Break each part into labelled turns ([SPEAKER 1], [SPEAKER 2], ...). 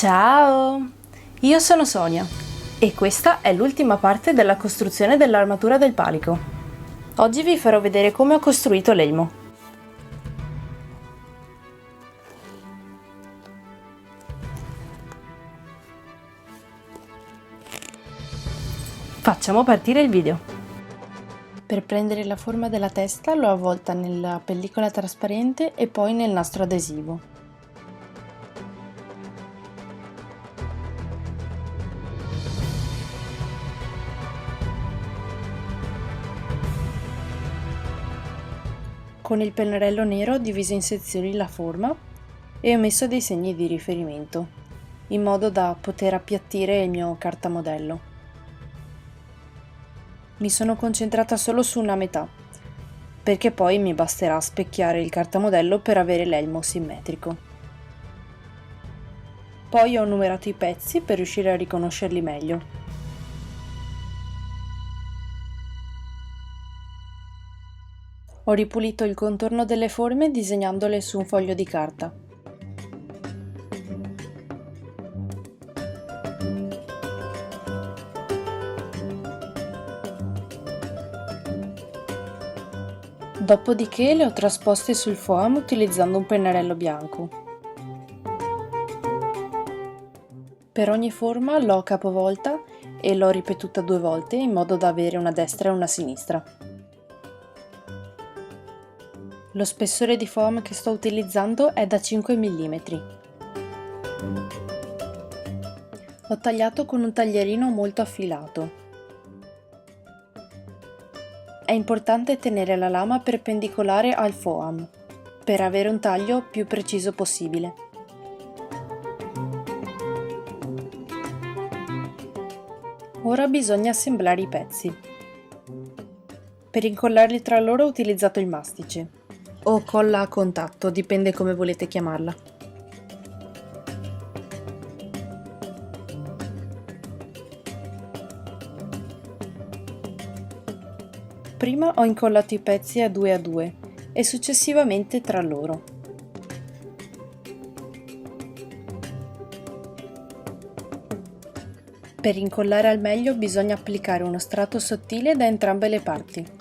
[SPEAKER 1] Ciao! Io sono Sonia e questa è l'ultima parte della costruzione dell'armatura del palico. Oggi vi farò vedere come ho costruito l'elmo. Facciamo partire il video. Per prendere la forma della testa l'ho avvolta nella pellicola trasparente e poi nel nastro adesivo. Con il pennarello nero ho diviso in sezioni la forma e ho messo dei segni di riferimento, in modo da poter appiattire il mio cartamodello. Mi sono concentrata solo su una metà, perché poi mi basterà specchiare il cartamodello per avere l'elmo simmetrico. Poi ho numerato i pezzi per riuscire a riconoscerli meglio. Ho ripulito il contorno delle forme disegnandole su un foglio di carta. Dopodiché le ho trasposte sul foam utilizzando un pennarello bianco. Per ogni forma l'ho capovolta e l'ho ripetuta 2 volte in modo da avere una destra e una sinistra. Lo spessore di foam che sto utilizzando è da 5 mm. Ho tagliato con un taglierino molto affilato. È importante tenere la lama perpendicolare al foam, per avere un taglio più preciso possibile. Ora bisogna assemblare i pezzi. Per incollarli tra loro ho utilizzato il mastice, o colla a contatto, dipende come volete chiamarla. Prima ho incollato i pezzi a 2 e successivamente tra loro. Per incollare al meglio bisogna applicare uno strato sottile da entrambe le parti.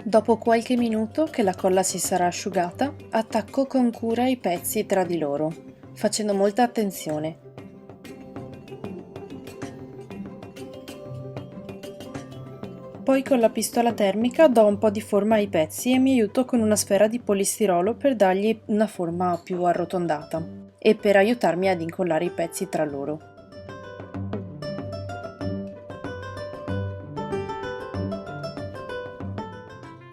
[SPEAKER 1] Dopo qualche minuto che la colla si sarà asciugata, attacco con cura i pezzi tra di loro, facendo molta attenzione. Poi con la pistola termica do un po' di forma ai pezzi e mi aiuto con una sfera di polistirolo per dargli una forma più arrotondata e per aiutarmi ad incollare i pezzi tra loro.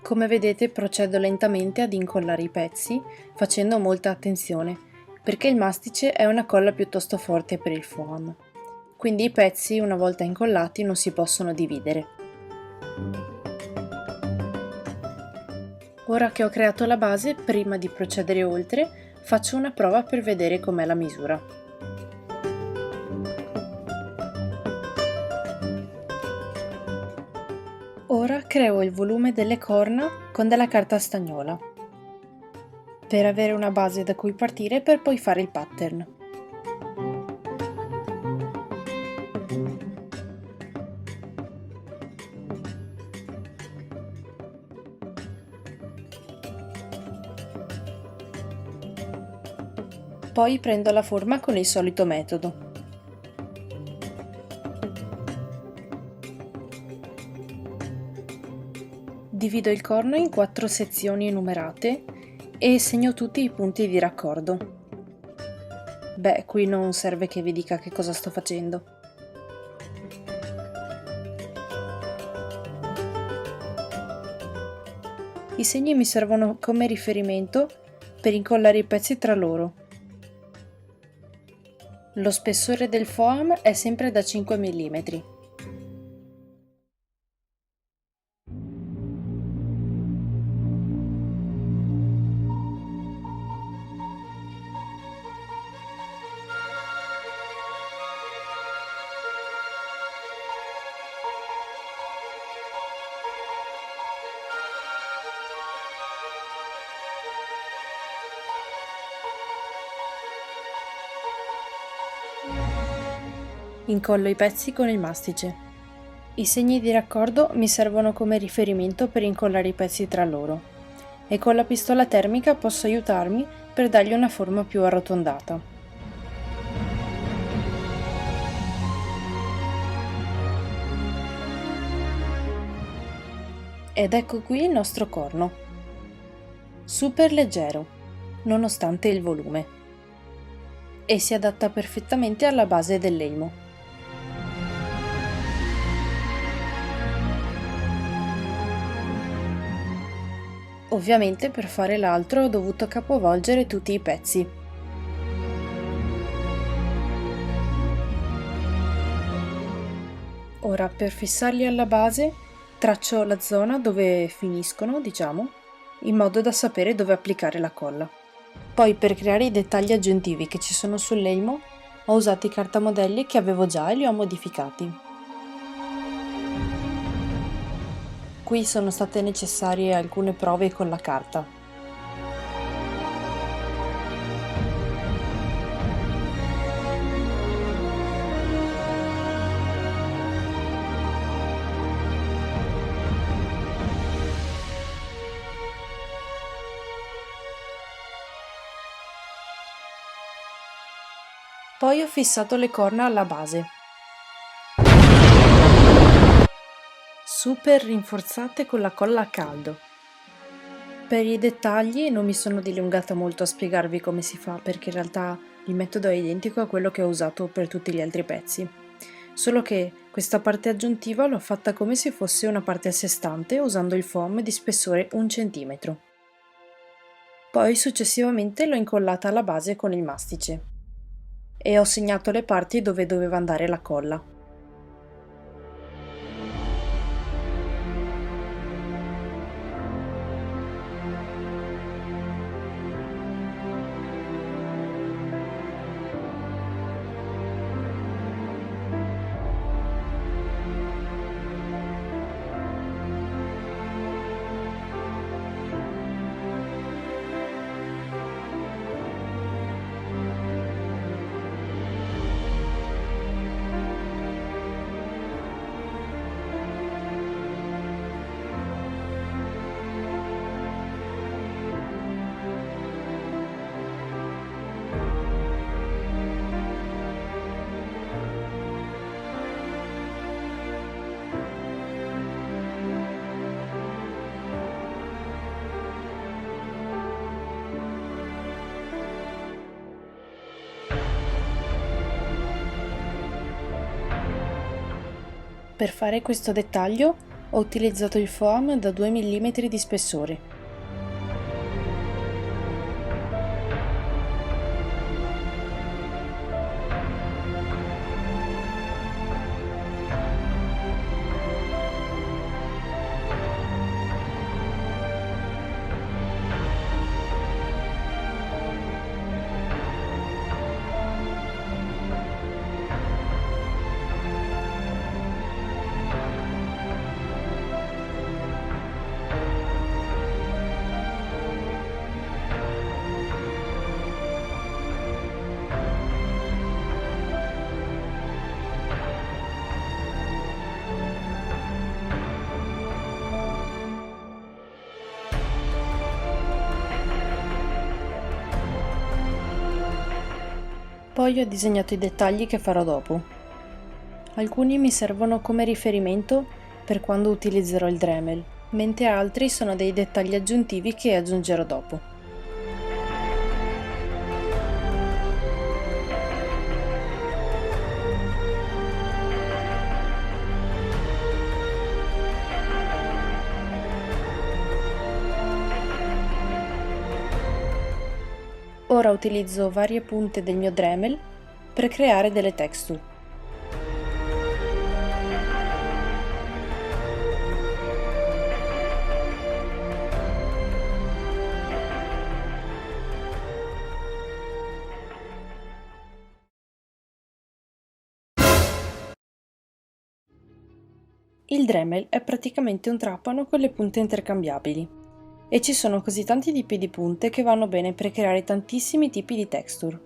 [SPEAKER 1] Come vedete procedo lentamente ad incollare i pezzi, facendo molta attenzione, perché il mastice è una colla piuttosto forte per il foam. Quindi i pezzi, una volta incollati, non si possono dividere. Ora che ho creato la base, prima di procedere oltre, faccio una prova per vedere com'è la misura. Ora creo il volume delle corna con della carta stagnola, per avere una base da cui partire per poi fare il pattern. Poi prendo la forma con il solito metodo. Divido il corno in 4 sezioni numerate e segno tutti i punti di raccordo. Beh, qui non serve che vi dica che cosa sto facendo. I segni mi servono come riferimento per incollare i pezzi tra loro. Lo spessore del foam è sempre da 5 mm. Incollo i pezzi con il mastice. I segni di raccordo mi servono come riferimento per incollare i pezzi tra loro e con la pistola termica posso aiutarmi per dargli una forma più arrotondata. Ed ecco qui il nostro corno. Super leggero, nonostante il volume. E si adatta perfettamente alla base dell'elmo. Ovviamente per fare l'altro ho dovuto capovolgere tutti i pezzi. Ora per fissarli alla base traccio la zona dove finiscono, diciamo, in modo da sapere dove applicare la colla. Poi per creare i dettagli aggiuntivi che ci sono sull'elmo ho usato i cartamodelli che avevo già e li ho modificati. Qui sono state necessarie alcune prove con la carta. Poi ho fissato le corna alla base, super rinforzate con la colla a caldo. Per i dettagli non mi sono dilungata molto a spiegarvi come si fa perché in realtà il metodo è identico a quello che ho usato per tutti gli altri pezzi, solo che questa parte aggiuntiva l'ho fatta come se fosse una parte a sé stante usando il foam di spessore 1 cm. Poi successivamente l'ho incollata alla base con il mastice e ho segnato le parti dove doveva andare la colla. Per fare questo dettaglio ho utilizzato il foam da 2 mm di spessore. Poi ho disegnato i dettagli che farò dopo. Alcuni mi servono come riferimento per quando utilizzerò il Dremel, mentre altri sono dei dettagli aggiuntivi che aggiungerò dopo. Ora utilizzo varie punte del mio Dremel per creare delle texture. Il Dremel è praticamente un trapano con le punte intercambiabili e ci sono così tanti tipi di punte che vanno bene per creare tantissimi tipi di texture.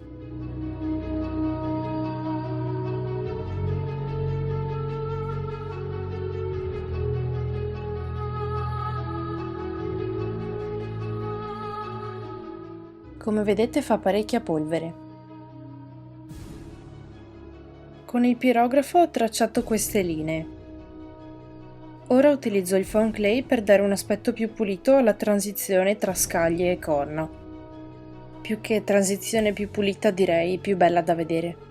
[SPEAKER 1] come vedete fa parecchia polvere. Con il pirografo ho tracciato queste linee. Ora utilizzo il foam clay per dare un aspetto più pulito alla transizione tra scaglie e corna. Più che transizione più pulita, direi più bella da vedere.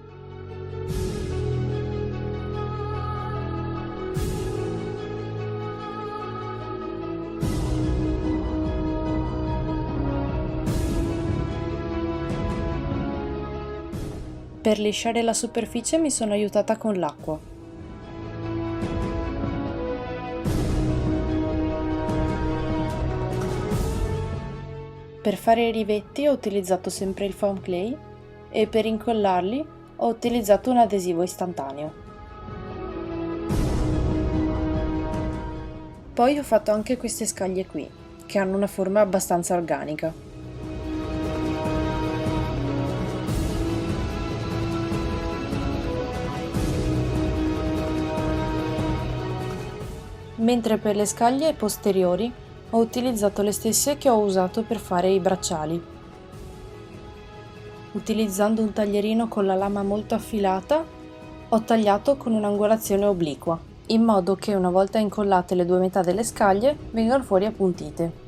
[SPEAKER 1] Per lisciare la superficie mi sono aiutata con l'acqua. Per fare i rivetti ho utilizzato sempre il foam clay e per incollarli ho utilizzato un adesivo istantaneo. Poi ho fatto anche queste scaglie qui, che hanno una forma abbastanza organica. Mentre per le scaglie posteriori ho utilizzato le stesse che ho usato per fare i bracciali. Utilizzando un taglierino con la lama molto affilata, ho tagliato con un'angolazione obliqua, in modo che una volta incollate le due metà delle scaglie vengano fuori appuntite.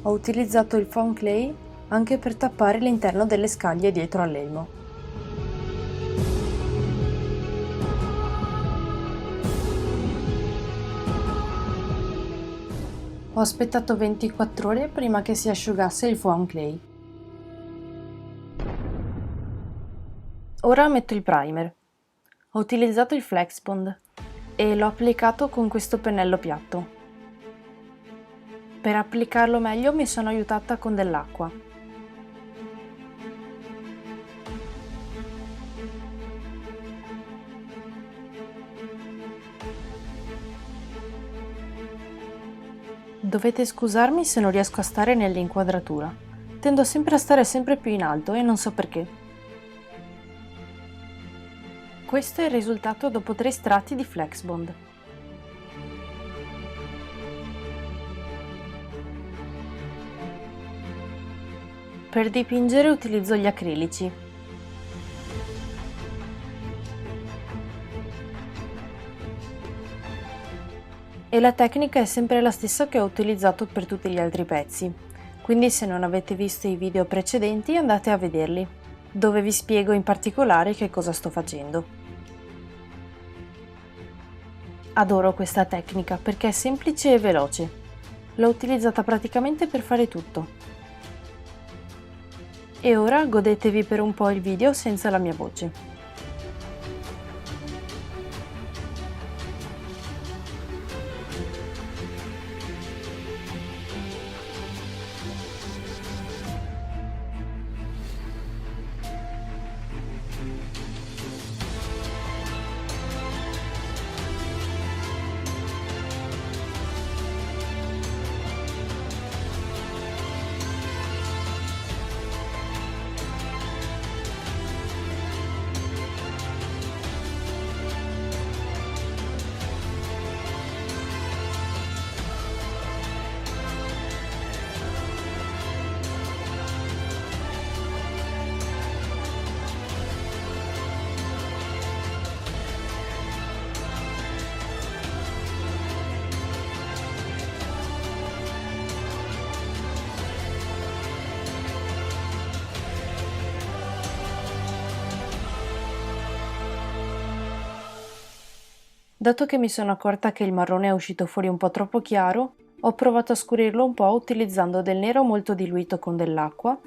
[SPEAKER 1] Ho utilizzato il foam clay anche per tappare l'interno delle scaglie dietro all'elmo. Ho aspettato 24 ore prima che si asciugasse il foam clay. Ora metto il primer. Ho utilizzato il Flexbond e l'ho applicato con questo pennello piatto. Per applicarlo meglio mi sono aiutata con dell'acqua. Dovete scusarmi se non riesco a stare nell'inquadratura. Tendo sempre a stare sempre più in alto e non so perché. Questo è il risultato dopo 3 strati di Flexbond. Per dipingere utilizzo gli acrilici. E la tecnica è sempre la stessa che ho utilizzato per tutti gli altri pezzi, quindi se non avete visto i video precedenti andate a vederli, dove vi spiego in particolare che cosa sto facendo. Adoro questa tecnica perché è semplice e veloce. L'ho utilizzata praticamente per fare tutto. E ora godetevi per un po' il video senza la mia voce. Dato che mi sono accorta che il marrone è uscito fuori un po' troppo chiaro, ho provato a scurirlo un po' utilizzando del nero molto diluito con dell'acqua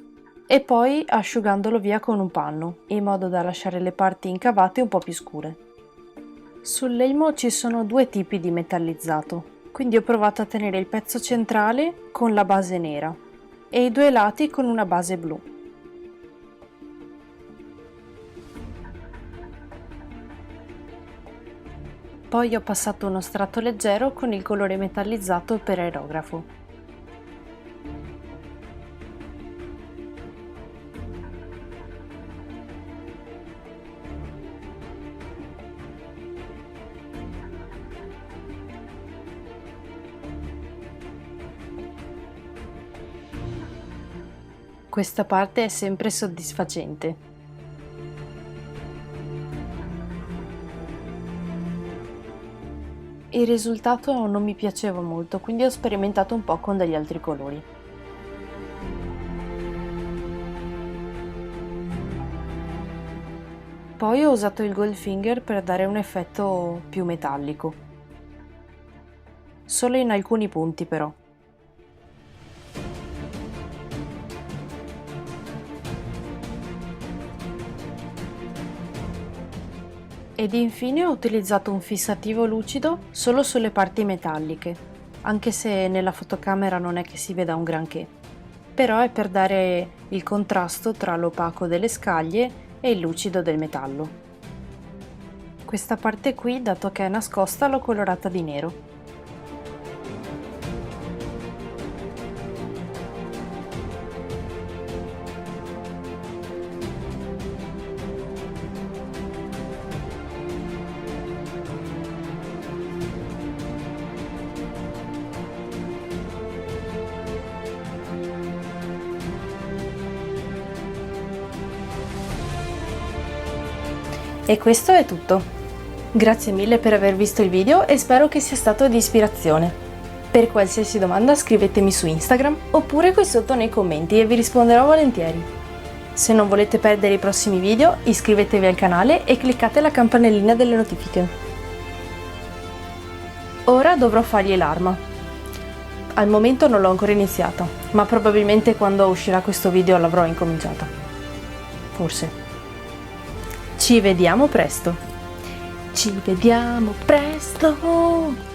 [SPEAKER 1] e poi asciugandolo via con un panno, in modo da lasciare le parti incavate un po' più scure. Sull'elmo ci sono 2 tipi di metallizzato, quindi ho provato a tenere il pezzo centrale con la base nera e i 2 lati con una base blu. Poi ho passato uno strato leggero con il colore metallizzato per aerografo. Questa parte è sempre soddisfacente. Il risultato non mi piaceva molto, quindi ho sperimentato un po' con degli altri colori. Poi ho usato il Goldfinger per dare un effetto più metallico. Solo in alcuni punti però. Ed infine ho utilizzato un fissativo lucido solo sulle parti metalliche, anche se nella fotocamera non è che si veda un granché, però è per dare il contrasto tra l'opaco delle scaglie e il lucido del metallo. Questa parte qui, dato che è nascosta, l'ho colorata di nero. E questo è tutto. Grazie mille per aver visto il video e spero che sia stato di ispirazione. Per qualsiasi domanda scrivetemi su Instagram oppure qui sotto nei commenti e vi risponderò volentieri. Se non volete perdere i prossimi video, iscrivetevi al canale e cliccate la campanellina delle notifiche. Ora dovrò fargli l'arma. Al momento non l'ho ancora iniziata, ma probabilmente quando uscirà questo video l'avrò incominciata. Forse. Ci vediamo presto! Ci vediamo presto!